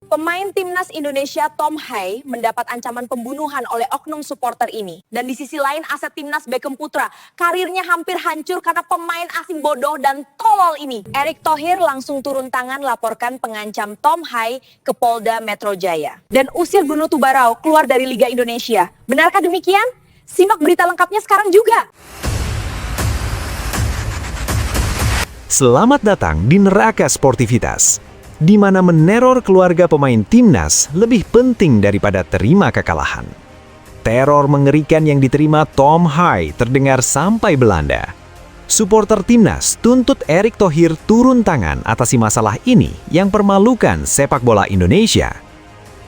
Pemain timnas Indonesia Tom Hai mendapat ancaman pembunuhan oleh oknum supporter ini. Dan di sisi lain aset timnas Beckham Putra, karirnya hampir hancur karena pemain asing bodoh dan tolol ini. Erick Thohir langsung turun tangan laporkan pengancam Tom Hai ke Polda Metro Jaya. Dan usir Bruno Tubarao keluar dari Liga Indonesia. Benarkah demikian? Simak berita lengkapnya sekarang juga. Selamat datang di Neraka Sportivitas, di mana meneror keluarga pemain timnas lebih penting daripada terima kekalahan. Teror mengerikan yang diterima Tom Hai terdengar sampai Belanda. Suporter timnas tuntut Erick Thohir turun tangan atasi masalah ini yang permalukan sepak bola Indonesia.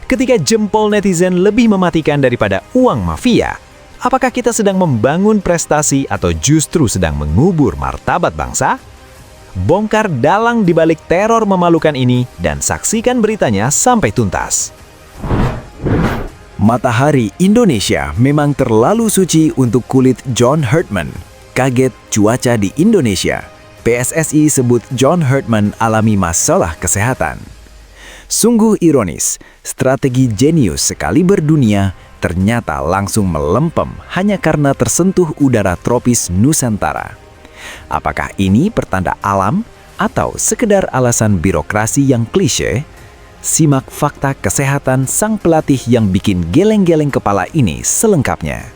Ketika jempol netizen lebih mematikan daripada uang mafia, apakah kita sedang membangun prestasi atau justru sedang mengubur martabat bangsa? Bongkar dalang di balik teror memalukan ini dan saksikan beritanya sampai tuntas. Matahari Indonesia memang terlalu suci untuk kulit John Herdman. Kaget cuaca di Indonesia. PSSI sebut John Herdman alami masalah kesehatan. Sungguh ironis, strategi jenius sekaliber dunia ternyata langsung melempem hanya karena tersentuh udara tropis Nusantara. Apakah ini pertanda alam atau sekedar alasan birokrasi yang klise? Simak fakta kesehatan sang pelatih yang bikin geleng-geleng kepala ini selengkapnya.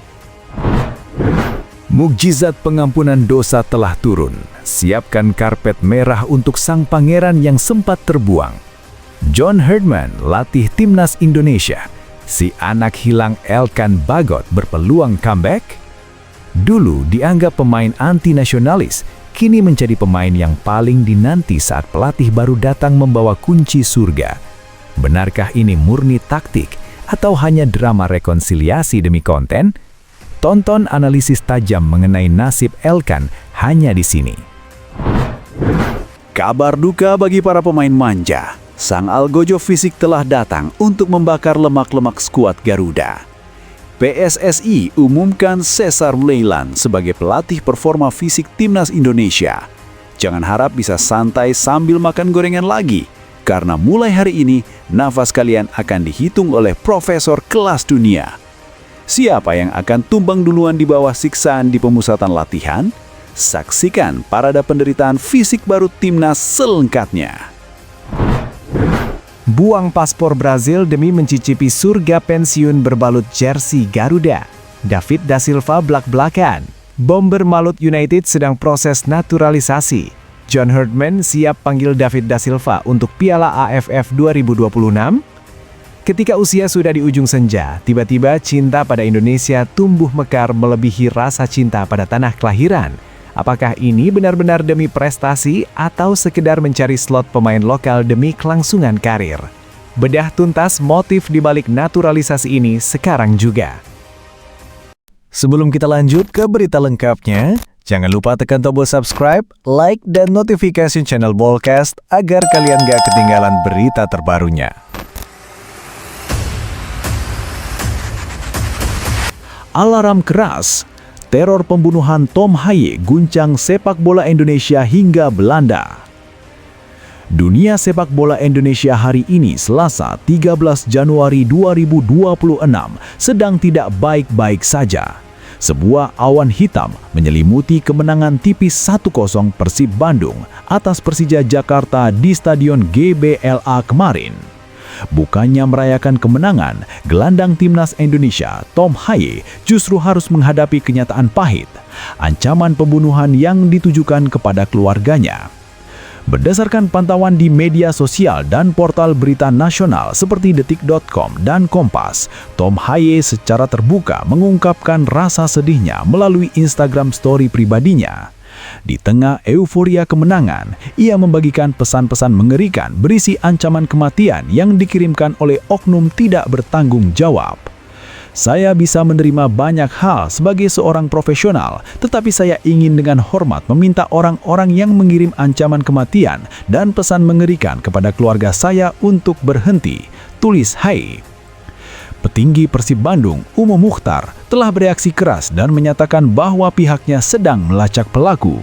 Mukjizat pengampunan dosa telah turun. Siapkan karpet merah untuk sang pangeran yang sempat terbuang. John Herdman, latih timnas Indonesia. Si anak hilang Elkan Bagot berpeluang comeback? Dulu dianggap pemain anti-nasionalis, kini menjadi pemain yang paling dinanti saat pelatih baru datang membawa kunci surga. Benarkah ini murni taktik atau hanya drama rekonsiliasi demi konten? Tonton analisis tajam mengenai nasib Elkan hanya di sini. Kabar duka bagi para pemain manja. Sang algojo fisik telah datang untuk membakar lemak-lemak skuad Garuda. PSSI umumkan Cesar Leyland sebagai pelatih performa fisik timnas Indonesia. Jangan harap bisa santai sambil makan gorengan lagi, karena mulai hari ini nafas kalian akan dihitung oleh profesor kelas dunia. Siapa yang akan tumbang duluan di bawah siksaan di pemusatan latihan? Saksikan parade penderitaan fisik baru timnas selengkapnya. Buang paspor Brazil demi mencicipi surga pensiun berbalut jersey Garuda. David da Silva blak-blakan. Bomber Malut United sedang proses naturalisasi. John Herdman siap panggil David da Silva untuk Piala AFF 2026. Ketika usia sudah di ujung senja, tiba-tiba cinta pada Indonesia tumbuh mekar melebihi rasa cinta pada tanah kelahiran. Apakah ini benar-benar demi prestasi atau sekedar mencari slot pemain lokal demi kelangsungan karir? Bedah tuntas motif di balik naturalisasi ini sekarang juga. Sebelum kita lanjut ke berita lengkapnya, jangan lupa tekan tombol subscribe, like, dan notifikasi channel Bolcast agar kalian gak ketinggalan berita terbarunya. Alarm keras. Teror pembunuhan Tom Hai guncang sepak bola Indonesia hingga Belanda. Dunia sepak bola Indonesia hari ini Selasa 13 Januari 2026 sedang tidak baik-baik saja. Sebuah awan hitam menyelimuti kemenangan tipis 1-0 Persib Bandung atas Persija Jakarta di Stadion GBLA kemarin. Bukannya merayakan kemenangan, gelandang timnas Indonesia, Tom Hai, justru harus menghadapi kenyataan pahit, ancaman pembunuhan yang ditujukan kepada keluarganya. Berdasarkan pantauan di media sosial dan portal berita nasional seperti Detik.com dan Kompas, Tom Hai secara terbuka mengungkapkan rasa sedihnya melalui Instagram story pribadinya. Di tengah euforia kemenangan, ia membagikan pesan-pesan mengerikan berisi ancaman kematian yang dikirimkan oleh oknum tidak bertanggung jawab. Saya bisa menerima banyak hal sebagai seorang profesional, tetapi saya ingin dengan hormat meminta orang-orang yang mengirim ancaman kematian dan pesan mengerikan kepada keluarga saya untuk berhenti, tulis Hai. Petinggi Persib Bandung, Umo Mukhtar, telah bereaksi keras dan menyatakan bahwa pihaknya sedang melacak pelaku.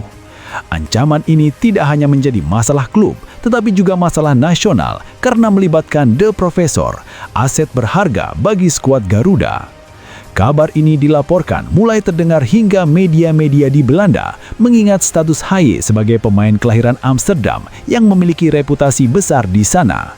Ancaman ini tidak hanya menjadi masalah klub, tetapi juga masalah nasional karena melibatkan The Professor, aset berharga bagi skuad Garuda. Kabar ini dilaporkan mulai terdengar hingga media-media di Belanda mengingat status Haye sebagai pemain kelahiran Amsterdam yang memiliki reputasi besar di sana.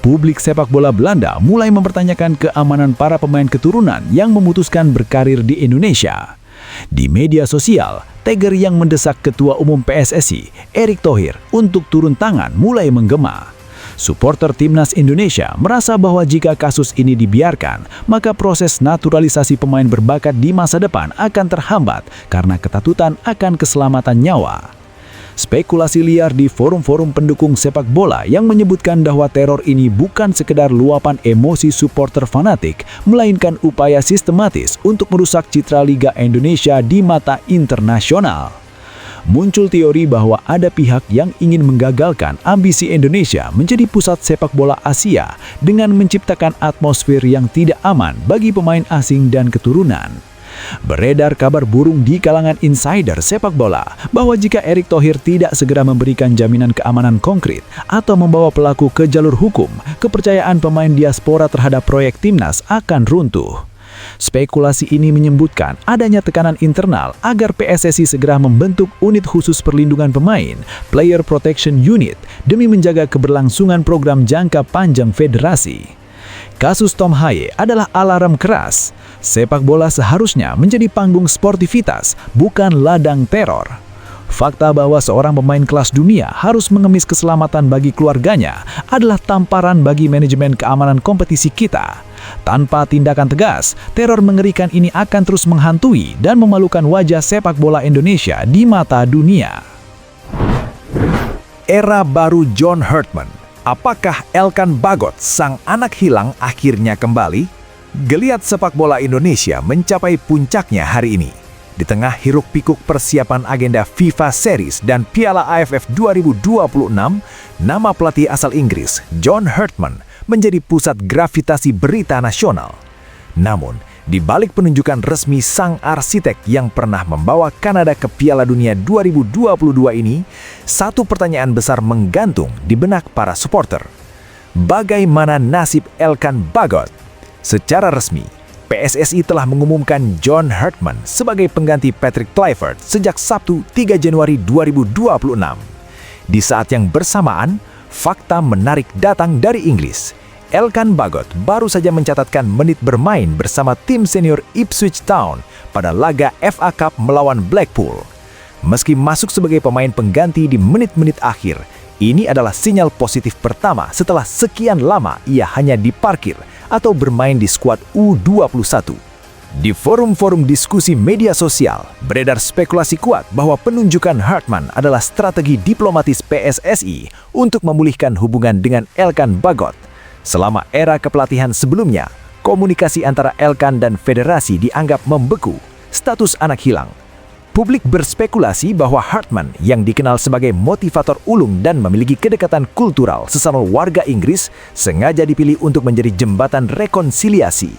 Publik sepak bola Belanda mulai mempertanyakan keamanan para pemain keturunan yang memutuskan berkarir di Indonesia. Di media sosial, tagar yang mendesak Ketua Umum PSSI, Erick Thohir, untuk turun tangan mulai menggema. Supporter Timnas Indonesia merasa bahwa jika kasus ini dibiarkan, maka proses naturalisasi pemain berbakat di masa depan akan terhambat karena ketakutan akan keselamatan nyawa. Spekulasi liar di forum-forum pendukung sepak bola yang menyebutkan bahwa teror ini bukan sekedar luapan emosi supporter fanatik, melainkan upaya sistematis untuk merusak citra Liga Indonesia di mata internasional. Muncul teori bahwa ada pihak yang ingin menggagalkan ambisi Indonesia menjadi pusat sepak bola Asia dengan menciptakan atmosfer yang tidak aman bagi pemain asing dan keturunan. Beredar kabar burung di kalangan insider sepak bola bahwa jika Erick Thohir tidak segera memberikan jaminan keamanan konkret atau membawa pelaku ke jalur hukum, kepercayaan pemain diaspora terhadap proyek Timnas akan runtuh. Spekulasi ini menyebutkan adanya tekanan internal agar PSSI segera membentuk unit khusus perlindungan pemain, Player Protection Unit, demi menjaga keberlangsungan program jangka panjang federasi. Kasus Tom Haye adalah alarm keras. Sepak bola seharusnya menjadi panggung sportivitas, bukan ladang teror. Fakta bahwa seorang pemain kelas dunia harus mengemis keselamatan bagi keluarganya adalah tamparan bagi manajemen keamanan kompetisi kita. Tanpa tindakan tegas, teror mengerikan ini akan terus menghantui dan memalukan wajah sepak bola Indonesia di mata dunia. Era baru John Hurtman. Apakah Elkan Bagot, sang anak hilang, akhirnya kembali? Geliat sepak bola Indonesia mencapai puncaknya hari ini. Di tengah hiruk-pikuk persiapan agenda FIFA Series dan Piala AFF 2026, nama pelatih asal Inggris, John Hurtman, menjadi pusat gravitasi berita nasional. Namun, di balik penunjukan resmi sang arsitek yang pernah membawa Kanada ke Piala Dunia 2022 ini, satu pertanyaan besar menggantung di benak para supporter. Bagaimana nasib Elkan Bagot? Secara resmi, PSSI telah mengumumkan John Hurtman sebagai pengganti Patrick Kluivert sejak Sabtu 3 Januari 2026. Di saat yang bersamaan, fakta menarik datang dari Inggris. Elkan Bagot baru saja mencatatkan menit bermain bersama tim senior Ipswich Town pada laga FA Cup melawan Blackpool. Meski masuk sebagai pemain pengganti di menit-menit akhir, ini adalah sinyal positif pertama setelah sekian lama ia hanya diparkir atau bermain di skuad U21. Di forum-forum diskusi media sosial, beredar spekulasi kuat bahwa penunjukan Hurtman adalah strategi diplomatis PSSI untuk memulihkan hubungan dengan Elkan Bagot. Selama era kepelatihan sebelumnya, komunikasi antara Elkan dan federasi dianggap membeku, status anak hilang. Publik berspekulasi bahwa Hurtman yang dikenal sebagai motivator ulung dan memiliki kedekatan kultural sesama warga Inggris sengaja dipilih untuk menjadi jembatan rekonsiliasi.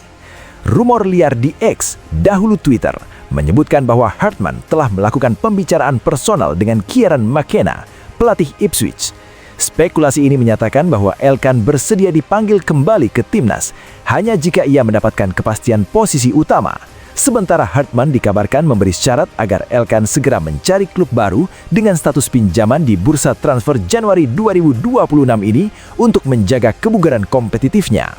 Rumor liar di X, dahulu Twitter, menyebutkan bahwa Hurtman telah melakukan pembicaraan personal dengan Kieran McKenna, pelatih Ipswich. Spekulasi ini menyatakan bahwa Elkan bersedia dipanggil kembali ke timnas hanya jika ia mendapatkan kepastian posisi utama. Sementara Hurtman dikabarkan memberi syarat agar Elkan segera mencari klub baru dengan status pinjaman di bursa transfer Januari 2026 ini untuk menjaga kebugaran kompetitifnya.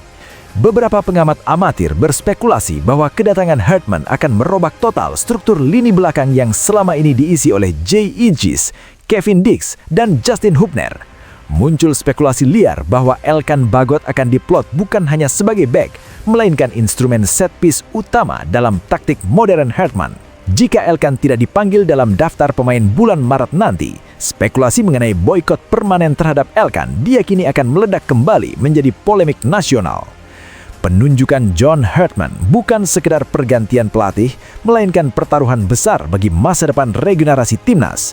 Beberapa pengamat amatir berspekulasi bahwa kedatangan Hurtman akan merobak total struktur lini belakang yang selama ini diisi oleh Jay Eges, Kevin Dix, dan Justin Hubner. Muncul spekulasi liar bahwa Elkan Bagot akan diplot bukan hanya sebagai back, melainkan instrumen set piece utama dalam taktik modern Hurtman. Jika Elkan tidak dipanggil dalam daftar pemain bulan Maret nanti, spekulasi mengenai boikot permanen terhadap Elkan diyakini akan meledak kembali menjadi polemik nasional. Penunjukan John Hurtman bukan sekedar pergantian pelatih, melainkan pertaruhan besar bagi masa depan regenerasi timnas.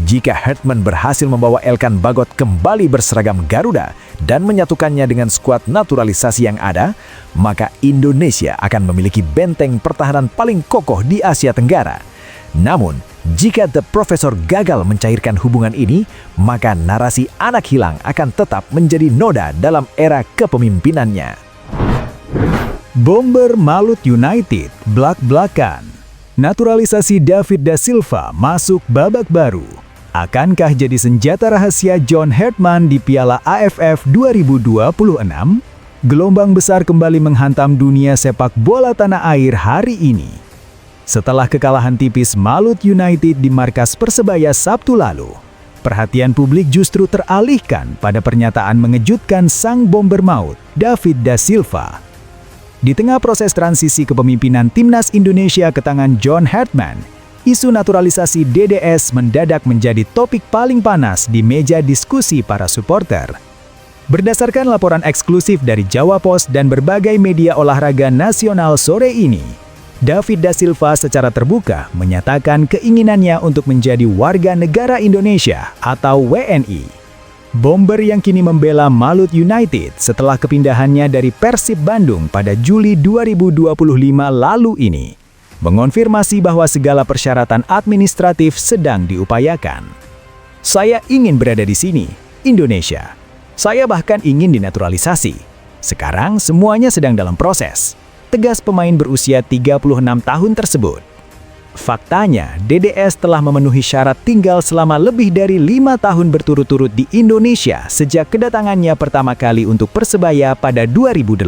Jika Hurtman berhasil membawa Elkan Bagot kembali berseragam Garuda dan menyatukannya dengan skuad naturalisasi yang ada, maka Indonesia akan memiliki benteng pertahanan paling kokoh di Asia Tenggara. Namun, jika The Professor gagal mencairkan hubungan ini, maka narasi anak hilang akan tetap menjadi noda dalam era kepemimpinannya. Bomber Malut United blak-blakan. Naturalisasi David da Silva masuk babak baru. Akankah jadi senjata rahasia John Hartman di Piala AFF 2026? Gelombang besar kembali menghantam dunia sepak bola tanah air hari ini. Setelah kekalahan tipis Malut United di markas Persebaya Sabtu lalu, perhatian publik justru teralihkan pada pernyataan mengejutkan sang bomber maut, David da Silva. Di tengah proses transisi kepemimpinan Timnas Indonesia ke tangan John Hartman, isu naturalisasi DDS mendadak menjadi topik paling panas di meja diskusi para supporter. Berdasarkan laporan eksklusif dari Jawa Pos dan berbagai media olahraga nasional sore ini, David da Silva secara terbuka menyatakan keinginannya untuk menjadi warga negara Indonesia atau WNI. Bomber yang kini membela Malut United setelah kepindahannya dari Persib Bandung pada Juli 2025 lalu ini, mengonfirmasi bahwa segala persyaratan administratif sedang diupayakan. Saya ingin berada di sini, Indonesia. Saya bahkan ingin dinaturalisasi. Sekarang semuanya sedang dalam proses, tegas pemain berusia 36 tahun tersebut. Faktanya, DDS telah memenuhi syarat tinggal selama lebih dari 5 tahun berturut-turut di Indonesia sejak kedatangannya pertama kali untuk Persebaya pada 2018.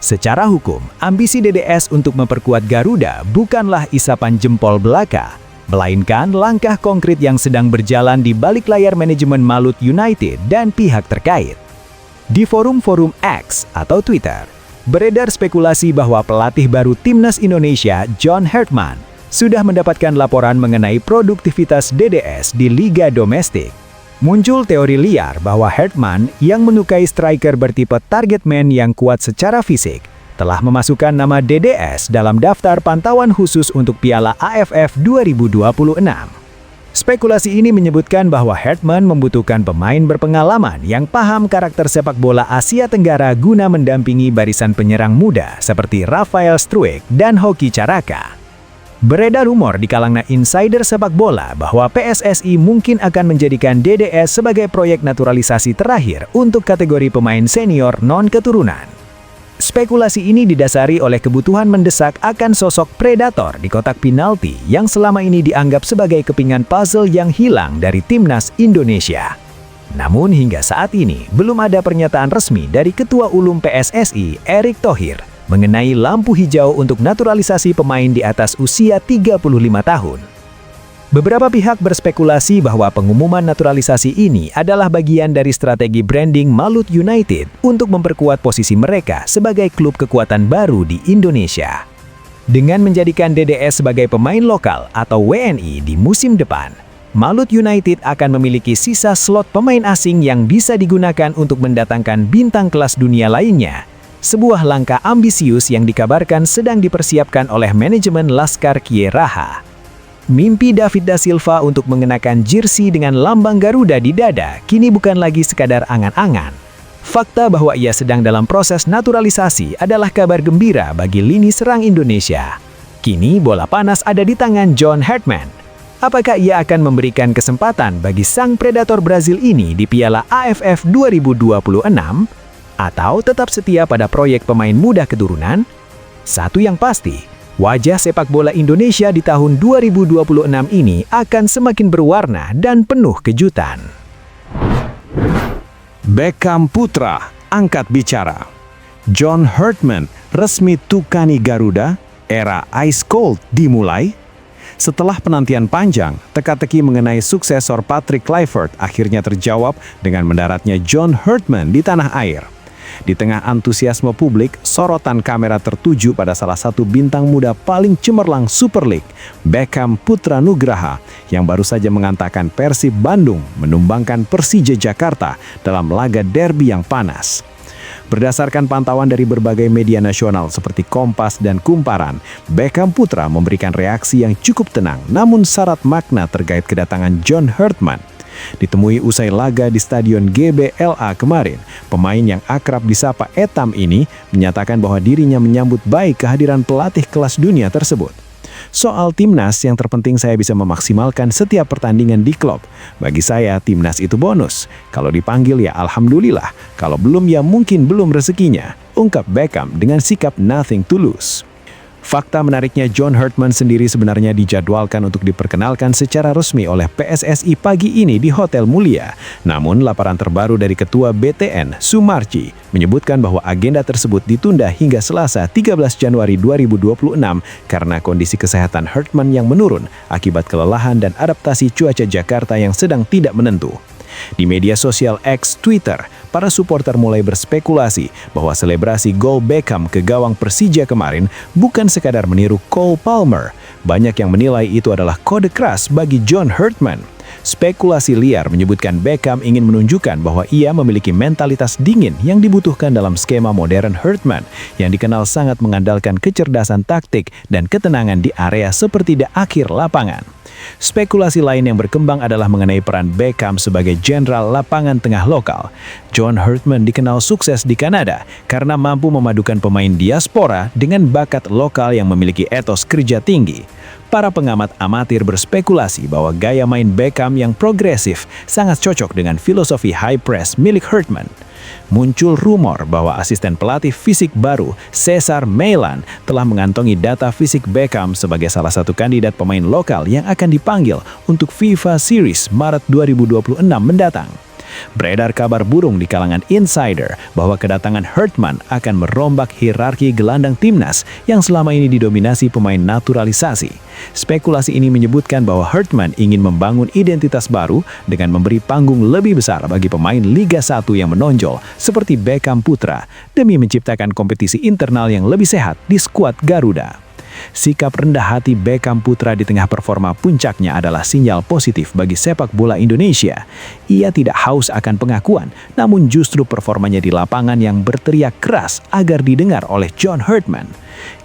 Secara hukum, ambisi DDS untuk memperkuat Garuda bukanlah isapan jempol belaka, melainkan langkah konkret yang sedang berjalan di balik layar manajemen Malut United dan pihak terkait. Di forum-forum X atau Twitter, beredar spekulasi bahwa pelatih baru Timnas Indonesia, John Hartman, sudah mendapatkan laporan mengenai produktivitas DDS di liga domestik. Muncul teori liar bahwa Hartman yang menyukai striker bertipe target man yang kuat secara fisik, telah memasukkan nama DDS dalam daftar pantauan khusus untuk Piala AFF 2026. Spekulasi ini menyebutkan bahwa Hartman membutuhkan pemain berpengalaman yang paham karakter sepak bola Asia Tenggara guna mendampingi barisan penyerang muda seperti Rafael Struijk dan Hoki Caraka. Beredar rumor di kalangan insider sepak bola bahwa PSSI mungkin akan menjadikan DDS sebagai proyek naturalisasi terakhir untuk kategori pemain senior non-keturunan. Spekulasi ini didasari oleh kebutuhan mendesak akan sosok predator di kotak penalti yang selama ini dianggap sebagai kepingan puzzle yang hilang dari Timnas Indonesia. Namun hingga saat ini belum ada pernyataan resmi dari Ketua Ulum PSSI, Erick Thohir, mengenai lampu hijau untuk naturalisasi pemain di atas usia 35 tahun. Beberapa pihak berspekulasi bahwa pengumuman naturalisasi ini adalah bagian dari strategi branding Malut United untuk memperkuat posisi mereka sebagai klub kekuatan baru di Indonesia. Dengan menjadikan DDS sebagai pemain lokal atau WNI di musim depan, Malut United akan memiliki sisa slot pemain asing yang bisa digunakan untuk mendatangkan bintang kelas dunia lainnya. Sebuah langkah ambisius yang dikabarkan sedang dipersiapkan oleh manajemen Laskar Kieraha. Mimpi David da Silva untuk mengenakan jersey dengan lambang Garuda di dada kini bukan lagi sekadar angan-angan. Fakta bahwa ia sedang dalam proses naturalisasi adalah kabar gembira bagi lini serang Indonesia. Kini bola panas ada di tangan John Hartman. Apakah ia akan memberikan kesempatan bagi sang predator Brazil ini di Piala AFF 2026? Atau tetap setia pada proyek pemain muda keturunan? Satu yang pasti, wajah sepak bola Indonesia di tahun 2026 ini akan semakin berwarna dan penuh kejutan. Beckham Putra angkat bicara. John Hartman resmi tukani Garuda, era Ice Cold dimulai. Setelah penantian panjang, teka-teki mengenai suksesor Patrick Kluivert akhirnya terjawab dengan mendaratnya John Hartman di tanah air. Di tengah antusiasme publik, sorotan kamera tertuju pada salah satu bintang muda paling cemerlang Super League, Beckham Putra Nugraha, yang baru saja mengantarkan Persib Bandung menumbangkan Persija Jakarta dalam laga derby yang panas. Berdasarkan pantauan dari berbagai media nasional seperti Kompas dan Kumparan, Beckham Putra memberikan reaksi yang cukup tenang namun syarat makna terkait kedatangan John Hartman. Ditemui usai laga di Stadion GBLA kemarin, pemain yang akrab disapa Etam ini menyatakan bahwa dirinya menyambut baik kehadiran pelatih kelas dunia tersebut. Soal timnas, yang terpenting saya bisa memaksimalkan setiap pertandingan di klub. Bagi saya, timnas itu bonus. Kalau dipanggil ya alhamdulillah, kalau belum ya mungkin belum rezekinya, ungkap Beckham dengan sikap nothing to lose. Fakta menariknya, John Herdman sendiri sebenarnya dijadwalkan untuk diperkenalkan secara resmi oleh PSSI pagi ini di Hotel Mulia. Namun, laporan terbaru dari Ketua BTN, Sumarji, menyebutkan bahwa agenda tersebut ditunda hingga Selasa 13 Januari 2026 karena kondisi kesehatan Herdman yang menurun akibat kelelahan dan adaptasi cuaca Jakarta yang sedang tidak menentu. Di media sosial X Twitter, para supporter mulai berspekulasi bahwa selebrasi gol Beckham ke gawang Persija kemarin bukan sekadar meniru Cole Palmer. Banyak yang menilai itu adalah kode keras bagi John Herdman. Spekulasi liar menyebutkan Beckham ingin menunjukkan bahwa ia memiliki mentalitas dingin yang dibutuhkan dalam skema modern Herdman yang dikenal sangat mengandalkan kecerdasan taktik dan ketenangan di area seperti di akhir lapangan. Spekulasi lain yang berkembang adalah mengenai peran Beckham sebagai jenderal lapangan tengah lokal. John Herdman dikenal sukses di Kanada karena mampu memadukan pemain diaspora dengan bakat lokal yang memiliki etos kerja tinggi. Para pengamat amatir berspekulasi bahwa gaya main Beckham yang progresif sangat cocok dengan filosofi high press milik Herdman. Muncul rumor bahwa asisten pelatih fisik baru, Cesar Meilan, telah mengantongi data fisik Beckham sebagai salah satu kandidat pemain lokal yang akan dipanggil untuk FIFA Series Maret 2026 mendatang. Beredar kabar burung di kalangan insider bahwa kedatangan Herdman akan merombak hierarki gelandang timnas yang selama ini didominasi pemain naturalisasi. Spekulasi ini menyebutkan bahwa Herdman ingin membangun identitas baru dengan memberi panggung lebih besar bagi pemain Liga 1 yang menonjol seperti Beckham Putra demi menciptakan kompetisi internal yang lebih sehat di skuad Garuda. Sikap rendah hati Beckham Putra di tengah performa puncaknya adalah sinyal positif bagi sepak bola Indonesia. Ia tidak haus akan pengakuan, namun justru performanya di lapangan yang berteriak keras agar didengar oleh John Herdman.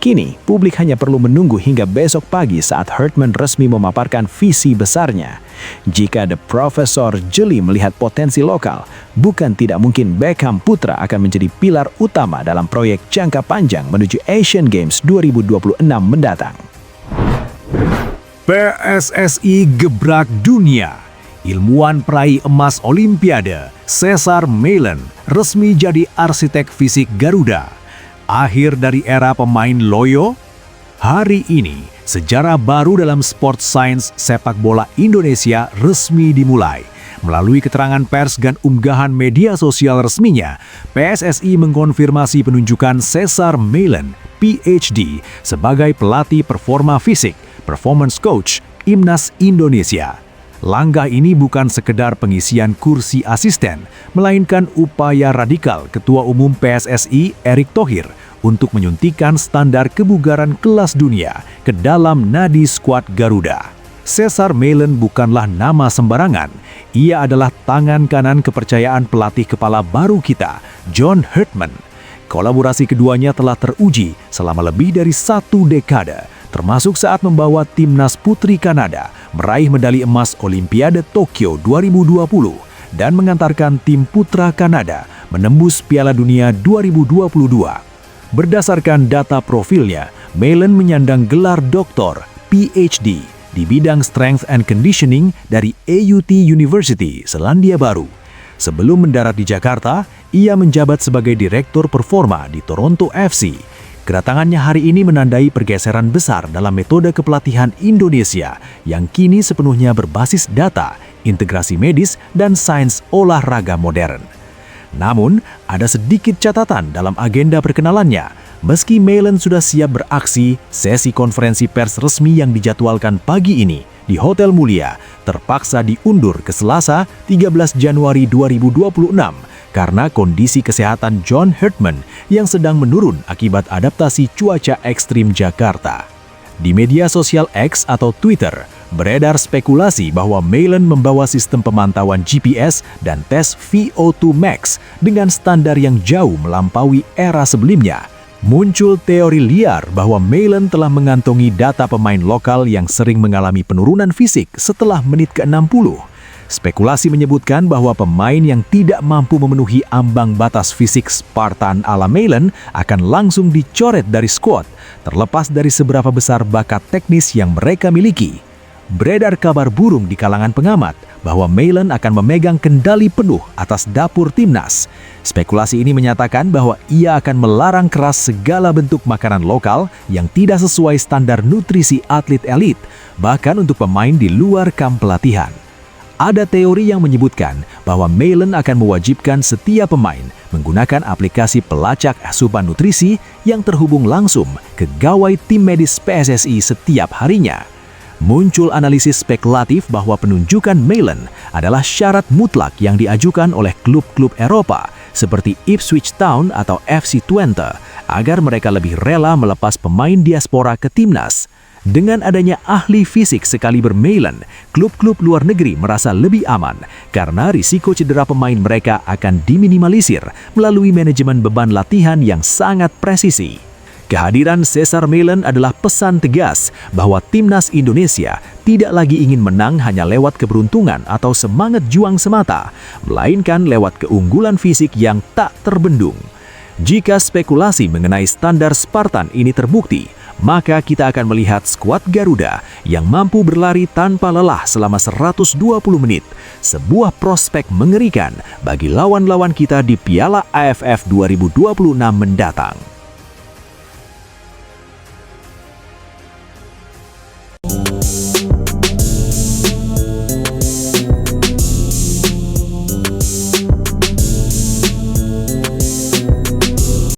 Kini, publik hanya perlu menunggu hingga besok pagi saat Herdman resmi memaparkan visi besarnya. Jika The Professor jeli melihat potensi lokal, bukan tidak mungkin Beckham Putra akan menjadi pilar utama dalam proyek jangka panjang menuju Asian Games 2026 mendatang. PSSI gebrak dunia. Ilmuwan peraih emas Olimpiade, Cesar Meilan, resmi jadi arsitek fisik Garuda. Akhir dari era pemain loyo. Hari ini, sejarah baru dalam sport science sepak bola Indonesia resmi dimulai. Melalui keterangan pers dan unggahan media sosial resminya, PSSI mengkonfirmasi penunjukan Cesar Meilan, PhD, sebagai pelatih performa fisik, performance coach, Timnas Indonesia. Langkah ini bukan sekedar pengisian kursi asisten, melainkan upaya radikal Ketua Umum PSSI Erick Thohir untuk menyuntikkan standar kebugaran kelas dunia ke dalam nadi skuad Garuda. Cesar Meilan bukanlah nama sembarangan. Ia adalah tangan kanan kepercayaan pelatih kepala baru kita, John Herdman. Kolaborasi keduanya telah teruji selama lebih dari 1 dekade, termasuk saat membawa timnas putri Kanada meraih medali emas Olimpiade Tokyo 2020 dan mengantarkan tim putra Kanada menembus Piala Dunia 2022. Berdasarkan data profilnya, Meilan menyandang gelar doktor, PhD, di bidang Strength and Conditioning dari AUT University, Selandia Baru. Sebelum mendarat di Jakarta, ia menjabat sebagai Direktur Performa di Toronto FC. Kedatangannya hari ini menandai pergeseran besar dalam metode kepelatihan Indonesia yang kini sepenuhnya berbasis data, integrasi medis, dan sains olahraga modern. Namun, ada sedikit catatan dalam agenda perkenalannya. Meski Meilan sudah siap beraksi, sesi konferensi pers resmi yang dijadwalkan pagi ini di Hotel Mulia terpaksa diundur ke Selasa 13 Januari 2026 karena kondisi kesehatan John Herdman yang sedang menurun akibat adaptasi cuaca ekstrim Jakarta. Di media sosial X atau Twitter, beredar spekulasi bahwa Meilan membawa sistem pemantauan GPS dan tes VO2 max dengan standar yang jauh melampaui era sebelumnya. Muncul teori liar bahwa Meilan telah mengantongi data pemain lokal yang sering mengalami penurunan fisik setelah menit ke-60. Spekulasi menyebutkan bahwa pemain yang tidak mampu memenuhi ambang batas fisik Spartan ala Malin akan langsung dicoret dari skuad, terlepas dari seberapa besar bakat teknis yang mereka miliki. Beredar kabar burung di kalangan pengamat bahwa Malin akan memegang kendali penuh atas dapur timnas. Spekulasi ini menyatakan bahwa ia akan melarang keras segala bentuk makanan lokal yang tidak sesuai standar nutrisi atlet elit, bahkan untuk pemain di luar kamp pelatihan. Ada teori yang menyebutkan bahwa Malin akan mewajibkan setiap pemain menggunakan aplikasi pelacak asupan nutrisi yang terhubung langsung ke gawai tim medis PSSI setiap harinya. Muncul analisis spekulatif bahwa penunjukan Malin adalah syarat mutlak yang diajukan oleh klub-klub Eropa seperti Ipswich Town atau FC Twente agar mereka lebih rela melepas pemain diaspora ke timnas. Dengan adanya ahli fisik sekaliber Malin, klub-klub luar negeri merasa lebih aman karena risiko cedera pemain mereka akan diminimalisir melalui manajemen beban latihan yang sangat presisi. Kehadiran Cesar Malin adalah pesan tegas bahwa timnas Indonesia tidak lagi ingin menang hanya lewat keberuntungan atau semangat juang semata, melainkan lewat keunggulan fisik yang tak terbendung. Jika spekulasi mengenai standar Spartan ini terbukti, maka kita akan melihat skuad Garuda yang mampu berlari tanpa lelah selama 120 menit, sebuah prospek mengerikan bagi lawan-lawan kita di Piala AFF 2026 mendatang.